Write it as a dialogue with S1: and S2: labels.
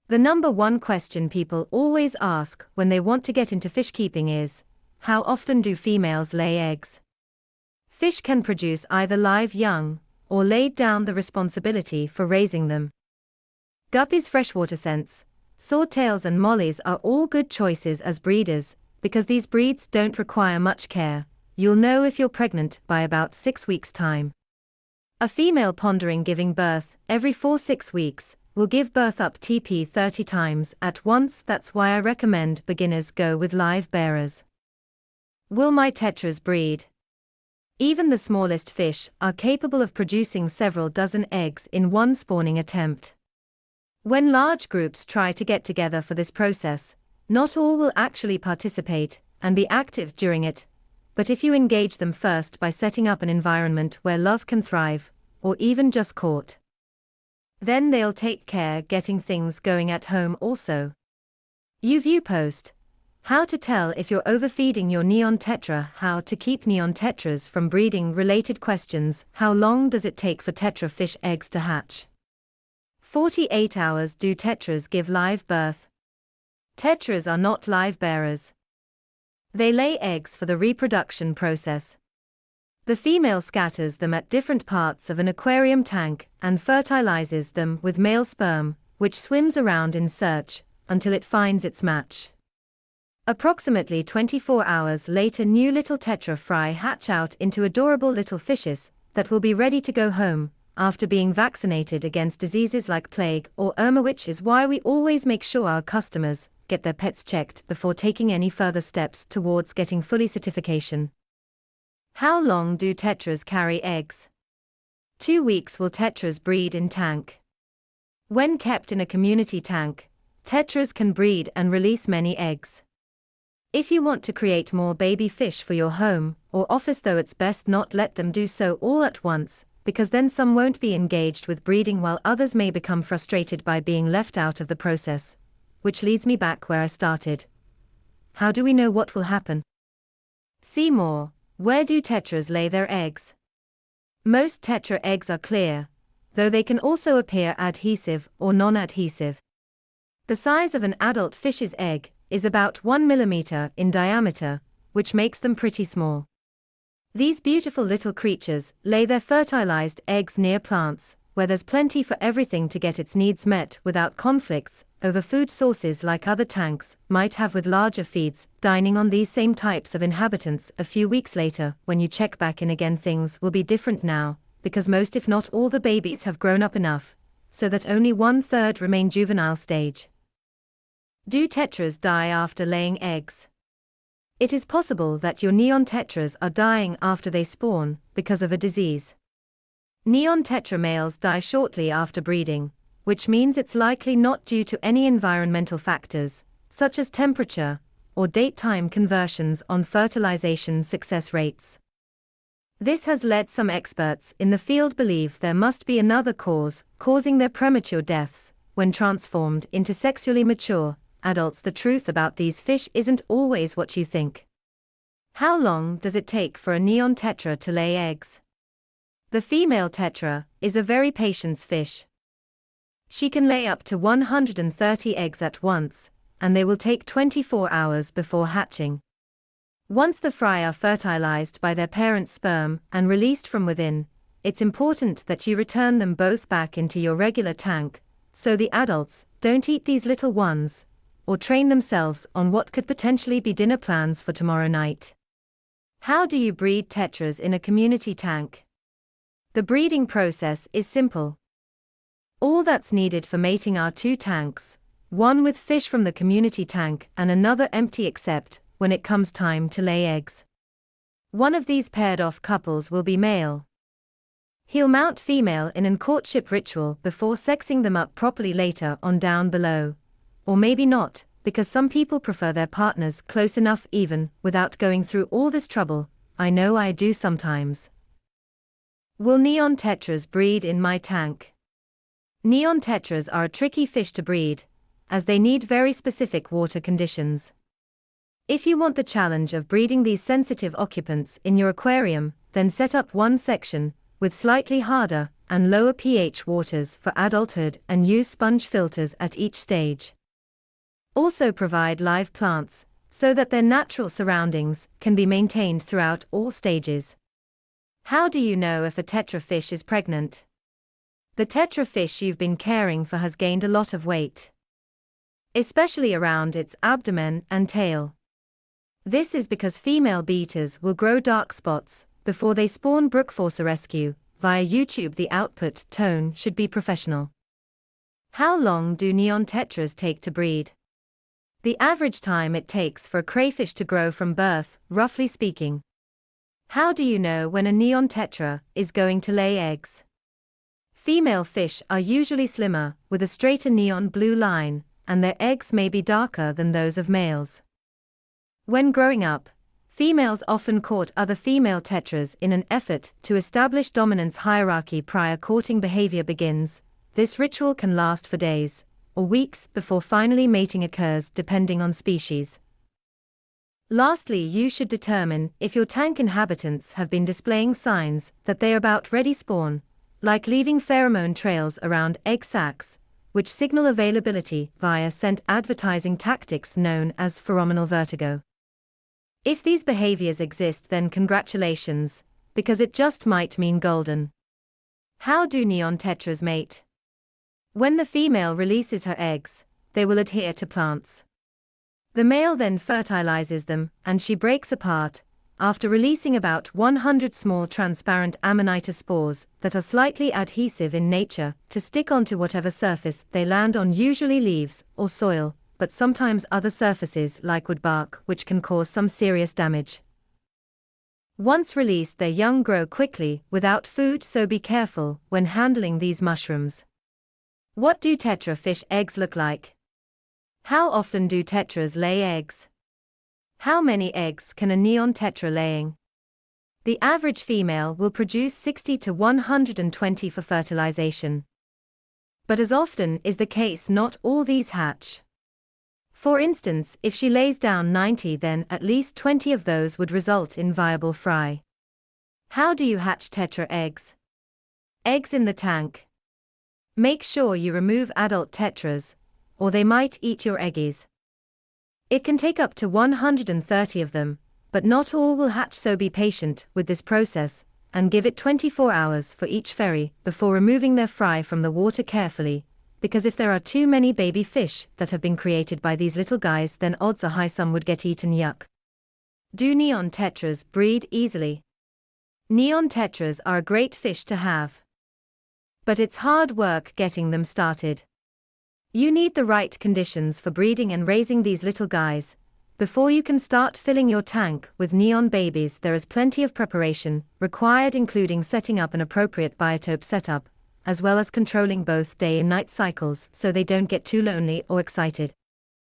S1: The number one question people always ask when they want to get into fish keeping is, how often do females lay eggs? Fish can produce either live young, or laid down the responsibility for raising them. Guppies, freshwater scents, swordtails and mollies are all good choices as breeders, because these breeds don't require much care. You'll know if you're pregnant by about 6 weeks' time. A female pondering giving birth every 4-6 weeks will give birth up to 30 times at once. That's why I recommend beginners go with live bearers. Will my tetras breed? Even the smallest fish are capable of producing several dozen eggs in one spawning attempt. When large groups try to get together for this process, not all will actually participate and be active during it, but if you engage them first by setting up an environment where love can thrive, or even just court, then they'll take care getting things going at home also. View post. How to tell if you're overfeeding your neon tetra. How to keep neon tetras from breeding. Related questions. How long does it take for tetra fish eggs to hatch? 48 hours. Do tetras give live birth? Tetras are not live bearers. They lay eggs for the reproduction process. The female scatters them at different parts of an aquarium tank and fertilizes them with male sperm, which swims around in search until it finds its match. Approximately 24 hours later, new little tetra fry hatch out into adorable little fishes that will be ready to go home after being vaccinated against diseases like plague or Irma, which is why we always make sure our customers get their pets checked before taking any further steps towards getting fully certification. How long do tetras carry eggs? 2 weeks will tetras breed in tank. When kept in a community tank, tetras can breed and release many eggs. If you want to create more baby fish for your home or office, though, it's best not let them do so all at once, because then some won't be engaged with breeding while others may become frustrated by being left out of the process. Which leads me back where I started. How do we know what will happen? See more. Where do tetras lay their eggs? Most tetra eggs are clear, though they can also appear adhesive or non-adhesive. The size of an adult fish's egg is about 1 millimeter in diameter, which makes them pretty small. These beautiful little creatures lay their fertilized eggs near plants, where there's plenty for everything to get its needs met without conflicts over food sources like other tanks might have with larger feeds. Dining on these same types of inhabitants a few weeks later, when you check back in again, things will be different now, because most if not all the babies have grown up enough, so that only 1/3 remain juvenile stage. Do tetras die after laying eggs? It is possible that your neon tetras are dying after they spawn because of a disease. Neon tetra males die shortly after breeding, which means it's likely not due to any environmental factors, such as temperature, or date-time conversions on fertilization success rates. This has led some experts in the field believe there must be another cause causing their premature deaths when transformed into sexually mature adults. The truth about these fish isn't always what you think. How long does it take for a neon tetra to lay eggs? The female tetra is a very patient fish. She can lay up to 130 eggs at once, and they will take 24 hours before hatching. Once the fry are fertilized by their parent's sperm and released from within, it's important that you return them both back into your regular tank, so the adults don't eat these little ones, or train themselves on what could potentially be dinner plans for tomorrow night. How do you breed tetras in a community tank? The breeding process is simple. All that's needed for mating are 2 tanks, one with fish from the community tank and another empty except when it comes time to lay eggs. One of these paired off couples will be male. He'll mount female in an courtship ritual before sexing them up properly later on down below. Or maybe not, because some people prefer their partners close enough even without going through all this trouble. I know I do sometimes. Will neon tetras breed in my tank? Neon tetras are a tricky fish to breed, as they need very specific water conditions. If you want the challenge of breeding these sensitive occupants in your aquarium, then set up one section with slightly harder and lower pH waters for adulthood and use sponge filters at each stage. Also provide live plants, so that their natural surroundings can be maintained throughout all stages. How do you know if a tetra fish is pregnant? The tetra fish you've been caring for has gained a lot of weight, especially around its abdomen and tail. This is because female beaters will grow dark spots before they spawn. Brookforcer Rescue. Via YouTube, the output tone should be professional. How long do neon tetras take to breed? The average time it takes for a crayfish to grow from birth, roughly speaking. How do you know when a neon tetra is going to lay eggs? Female fish are usually slimmer, with a straighter neon blue line, and their eggs may be darker than those of males. When growing up, females often court other female tetras in an effort to establish dominance hierarchy prior courting behavior begins. This ritual can last for days or weeks before finally mating occurs, depending on species. Lastly, you should determine if your tank inhabitants have been displaying signs that they are about ready spawn, like leaving pheromone trails around egg sacs, which signal availability via scent advertising tactics known as pheromonal vertigo. If these behaviors exist, then congratulations, because it just might mean golden. How do neon tetras mate? When the female releases her eggs, they will adhere to plants. The male then fertilizes them, and she breaks apart, after releasing about 100 small transparent amanita spores that are slightly adhesive in nature to stick onto whatever surface they land on, usually leaves or soil, but sometimes other surfaces like wood bark, which can cause some serious damage. Once released, their young grow quickly without food, so be careful when handling these mushrooms. What do tetra fish eggs look like? How often do tetras lay eggs? How many eggs can a neon tetra laying? The average female will produce 60 to 120 for fertilization. But as often is the case, not all these hatch. For instance, if she lays down 90, then at least 20 of those would result in viable fry. How do you hatch tetra eggs? Eggs in the tank. Make sure you remove adult tetras, or they might eat your eggies. It can take up to 130 of them, but not all will hatch, so be patient with this process, and give it 24 hours for each fairy before removing their fry from the water carefully, because if there are too many baby fish that have been created by these little guys, then odds are high some would get eaten. Yuck. Do neon tetras breed easily? Neon tetras are a great fish to have, but it's hard work getting them started. You need the right conditions for breeding and raising these little guys. Before you can start filling your tank with neon babies, there is plenty of preparation required, including setting up an appropriate biotope setup, as well as controlling both day and night cycles so they don't get too lonely or excited.